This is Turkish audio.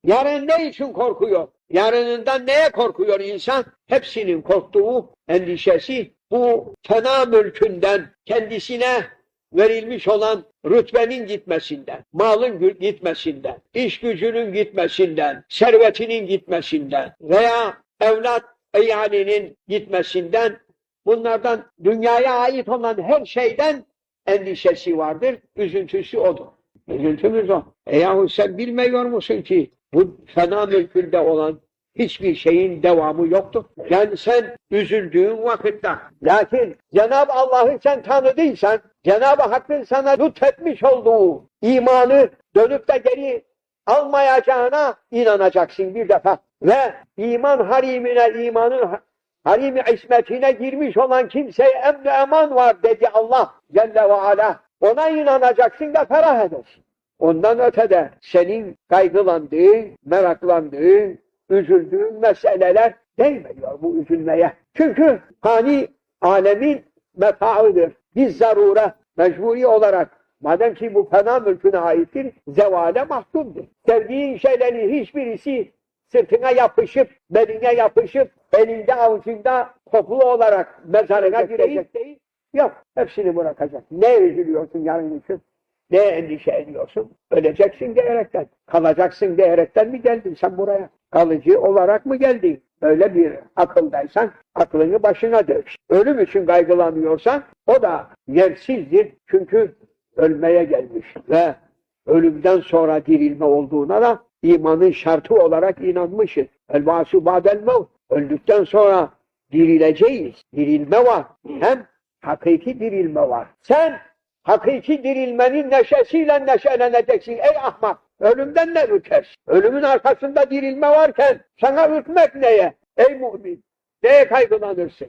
Yarın ne için korkuyor? Yarınından neye korkuyor insan? Hepsinin korktuğu, endişesi bu fena mülkünden, kendisine verilmiş olan rütbenin gitmesinden, malın gitmesinden, iş gücünün gitmesinden, servetinin gitmesinden veya evlat iyalinin gitmesinden, bunlardan dünyaya ait olan her şeyden endişesi vardır, üzüntüsü odur. Üzüntümüz o. Yahu sen bilmiyor musun ki bu fena mülkünde olan hiçbir şeyin devamı yoktur. Yani sen üzüldüğün vakitte, lakin Cenab-ı Allah'ı sen tanıdıysan, Cenab-ı Hakk'ın sana lütfetmiş olduğu imanı dönüp de geri almayacağına inanacaksın bir defa. Ve iman harimine, imanın harimi ismetine girmiş olan kimseye emn-i eman var dedi Allah Celle ve Ala. Ona inanacaksın da ferah edersin. Ondan ötede senin kaygılandığın, meraklandığın, üzüldüğün meseleler değmiyor bu üzülmeye. Çünkü fani alemin metaıdır. Biz zarura, mecburi olarak, madem ki bu fena mülküne aittir, zevale mahkumdur. Sevdiğin şeylerin hiçbirisi sırtına yapışıp, beline yapışıp, elinde avucunda toplu olarak mezarına girecek değil. Yok, hepsini bırakacak. Ne üzülüyorsun yarın için? Ne endişe ediyorsun? Öleceksin diyerekten, kalacaksın diyerekten mi geldin sen buraya? Kalıcı olarak mı geldin? Öyle bir akıldaysan aklını başına dök. Ölüm için kaygılanıyorsan o da yersizdir. Çünkü ölmeye gelmiş ve ölümden sonra dirilme olduğuna da imanın şartı olarak inanmışız. El-bâsû ba'del-mevt. Öldükten sonra dirileceğiz. Dirilme var. Hem hakiki dirilme var. Sen hakiki dirilmenin neşesiyle neşeleneceksin ey ahmak. Ölümden ne ürkersin? Ölümün arkasında dirilme varken sana ürkmek neye? Ey mümin! Neye kaygılanırsın?